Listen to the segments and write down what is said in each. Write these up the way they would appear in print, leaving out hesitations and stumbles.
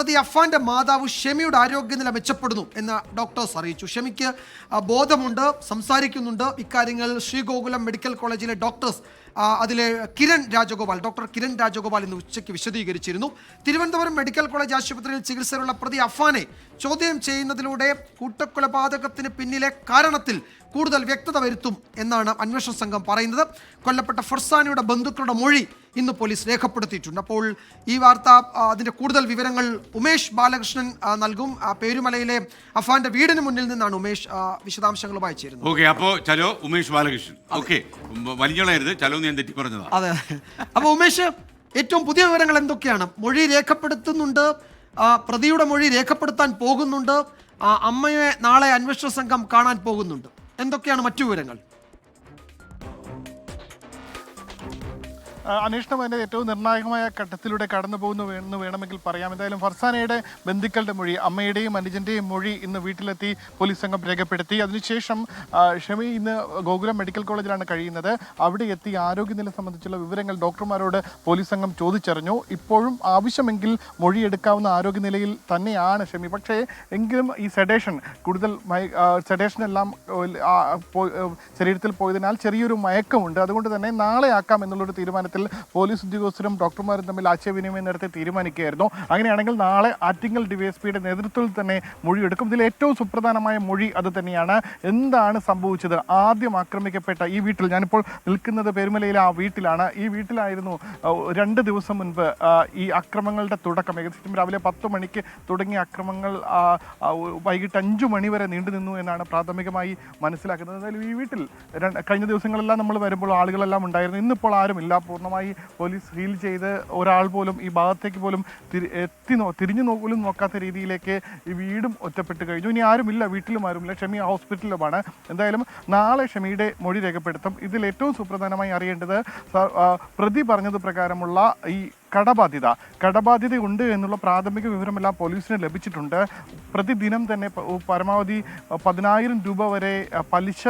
പ്രതി അഫാന്റെ മാതാവ് ഷെമിയുടെ ആരോഗ്യനില മെച്ചപ്പെടുന്നു എന്ന് ഡോക്ടേഴ്സ് അറിയിച്ചു. ഷെമിക്ക് ബോധമുണ്ട്, സംസാരിക്കുന്നുണ്ട്. ഇക്കാര്യങ്ങൾ ശ്രീഗോകുലം മെഡിക്കൽ കോളേജിലെ ഡോക്ടേഴ്സ് അതിലെ ഡോക്ടർ കിരൺ രാജഗോപാൽ ഇന്ന് ഉച്ചയ്ക്ക് വിശദീകരിച്ചിരുന്നു. തിരുവനന്തപുരം മെഡിക്കൽ കോളേജ് ആശുപത്രിയിൽ ചികിത്സയിലുള്ള പ്രതി അഫാനെ ചോദ്യം ചെയ്യുന്നതിലൂടെ കൂട്ടക്കൊലപാതകത്തിന് പിന്നിലെ കാരണത്തിൽ കൂടുതൽ വ്യക്തത വരുത്തും എന്നാണ് അന്വേഷണ സംഘം പറയുന്നത്. കൊല്ലപ്പെട്ട ഫർസാനയുടെ ബന്ധുക്കളുടെ മൊഴി ഇന്ന് പോലീസ് രേഖപ്പെടുത്തിയിട്ടുണ്ട്. അപ്പോൾ ഈ വാർത്ത അതിൻ്റെ കൂടുതൽ വിവരങ്ങൾ ഉമേഷ് ബാലകൃഷ്ണൻ നൽകും. പേരുമലയിലെ അഫാന്റെ വീടിന് മുന്നിൽ നിന്നാണ് ഉമേഷ് വിശദാംശങ്ങളുമായി ചേരുന്നത്. ഓക്കെ, അപ്പോൾ ചലോ ഉമേഷ് ബാലകൃഷ്ണൻ. ഓക്കെ, വലിഞ്ഞളയരുത്, ചലോ ഞാൻ തെറ്റി പറഞ്ഞതാ. അതെ. അപ്പോൾ ഉമേഷ്, ഏറ്റവും പുതിയ വിവരങ്ങൾ എന്തൊക്കെയാണ്? മൊഴി രേഖപ്പെടുത്തുന്നുണ്ട്, പ്രതിയുടെ മൊഴി രേഖപ്പെടുത്താൻ പോകുന്നുണ്ട്, അമ്മയെ നാളെ അന്വേഷണ സംഘം കാണാൻ പോകുന്നുണ്ട്. എന്തൊക്കെയാണ് മറ്റു വിവരങ്ങൾ? അന്വേഷണം അതിൻ്റെ ഏറ്റവും നിർണായകമായ ഘട്ടത്തിലൂടെ കടന്നു പോകുന്നു എന്ന് വേണമെങ്കിൽ പറയാം. എന്തായാലും ഫർസാനയുടെ ബന്ധുക്കളുടെ മൊഴി, അമ്മയുടെയും അനുജൻ്റെയും മൊഴി ഇന്ന് വീട്ടിലെത്തി പോലീസ് സംഘം രേഖപ്പെടുത്തി. അതിനുശേഷം ഷെമി ഇന്ന് ഗോകുലം മെഡിക്കൽ കോളേജിലാണ് കഴിയുന്നത്. അവിടെ എത്തി ആരോഗ്യനില സംബന്ധിച്ചുള്ള വിവരങ്ങൾ ഡോക്ടർമാരോട് പോലീസ് സംഘം ചോദിച്ചറിഞ്ഞു. ഇപ്പോഴും ആവശ്യമെങ്കിൽ മൊഴിയെടുക്കാവുന്ന ആരോഗ്യനിലയിൽ തന്നെയാണ് ഷെമി. പക്ഷേ എങ്കിലും ഈ കൂടുതൽ സെഡേഷനെല്ലാം ശരീരത്തിൽ പോയതിനാൽ ചെറിയൊരു മയക്കമുണ്ട്. അതുകൊണ്ട് തന്നെ നാളെ ആക്കാം എന്നുള്ളൊരു തീരുമാനത്തിൽ പോലീസ് ഉദ്യോഗസ്ഥരും ഡോക്ടർമാരും തമ്മിൽ ആശയവിനിമയം നടത്തി തീരുമാനിക്കുകയായിരുന്നു. അങ്ങനെയാണെങ്കിൽ നാളെ ആറ്റിങ്ങൽ ഡിവൈഎസ്പിയുടെ നേതൃത്വത്തിൽ തന്നെ മൊഴിയെടുക്കും. ഇതിൽ ഏറ്റവും സുപ്രധാനമായ മൊഴി അത് തന്നെയാണ്. എന്താണ് സംഭവിച്ചത്? ആദ്യം ആക്രമിക്കപ്പെട്ട ഈ വീട്ടിൽ, ഞാനിപ്പോൾ നിൽക്കുന്നത് പെരുമലയിലെ ആ വീട്ടിലാണ്. ഈ വീട്ടിലായിരുന്നു 2 ദിവസം മുൻപ് ഈ അക്രമങ്ങളുടെ തുടക്കം. ഏകദേശം രാവിലെ 10 മണിക്ക് തുടങ്ങിയ അക്രമങ്ങൾ വൈകിട്ട് 5 മണി വരെ നീണ്ടു നിന്നു എന്നാണ് പ്രാഥമികമായി മനസ്സിലാക്കുന്നത്. എന്തായാലും ഈ വീട്ടിൽ കഴിഞ്ഞ ദിവസങ്ങളെല്ലാം നമ്മൾ വരുമ്പോൾ ആളുകളെല്ലാം ഉണ്ടായിരുന്നു. ഇന്നിപ്പോൾ ആരുമില്ല. പൂർണ്ണമായി പോലീസ് സീൽ ചെയ്ത് ഒരാൾ പോലും ഈ ഭാഗത്തേക്ക് പോലും തിരിഞ്ഞു പോലും നോക്കാത്ത രീതിയിലേക്ക് ഈ വീടും ഒറ്റപ്പെട്ട് കഴിഞ്ഞു. ഇനി ആരുമില്ല, വീട്ടിലും ആരുമില്ല. ഷെമി ഹോസ്പിറ്റലിലുമാണ്. എന്തായാലും നാളെ ഷെമിയുടെ മൊഴി രേഖപ്പെടുത്തും. ഇതിൽ ഏറ്റവും സുപ്രധാനമായി അറിയേണ്ടത് പ്രതി പറഞ്ഞത് പ്രകാരമുള്ള ഈ കടബാധ്യത ഉണ്ട് എന്നുള്ള പ്രാഥമിക വിവരമെല്ലാം പോലീസിന് ലഭിച്ചിട്ടുണ്ട്. പ്രതിദിനം തന്നെ പരമാവധി 10,000 രൂപ വരെ പലിശ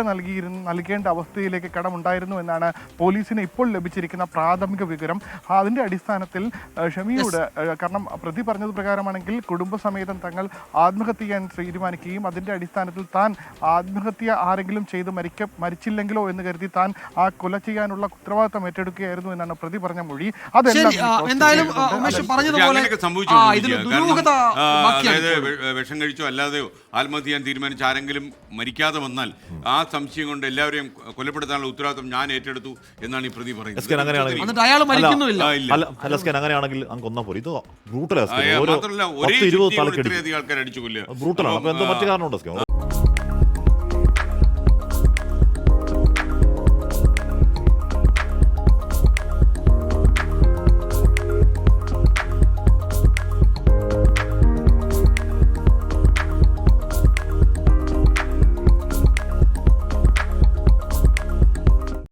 നൽകേണ്ട അവസ്ഥയിലേക്ക് കടമുണ്ടായിരുന്നു എന്നാണ് പോലീസിന് ഇപ്പോൾ ലഭിച്ചിരിക്കുന്ന പ്രാഥമിക വിവരം. അതിൻ്റെ അടിസ്ഥാനത്തിൽ ഷെമിയോട്, കാരണം പ്രതി പറഞ്ഞത് പ്രകാരമാണെങ്കിൽ കുടുംബസമേതം തങ്ങൾ ആത്മഹത്യ ചെയ്യാൻ തീരുമാനിക്കുകയും അതിൻ്റെ അടിസ്ഥാനത്തിൽ താൻ ആത്മഹത്യ ആരെങ്കിലും ചെയ്ത് മരിച്ചില്ലെങ്കിലോ എന്ന് കരുതി താൻ ആ കൊല ചെയ്യാനുള്ള ഉത്തരവാദിത്തം ഏറ്റെടുക്കുകയായിരുന്നു എന്നാണ് പ്രതി പറഞ്ഞ മൊഴി. അതെല്ലാം എന്തായാലും പറഞ്ഞതുപോലെ വിഷം കഴിച്ചോ അല്ലാതെയോ ആത്മഹത്യ ചെയ്യാൻ തീരുമാനിച്ച ആരെങ്കിലും മരിക്കാതെ വന്നാൽ ആ സംശയം കൊണ്ട് എല്ലാവരെയും കൊലപ്പെടുത്താനുള്ള ഉത്തരവാദിത്വം ഞാൻ ഏറ്റെടുത്തു എന്നാണ് ഈ പ്രതി പറയുന്നത്. അങ്ങനെയാണെങ്കിൽ മാത്രമല്ല ഒരേ ആൾക്കാർ അടിച്ചു കൊല്ലുക. മറ്റു കാരണമുണ്ടോ?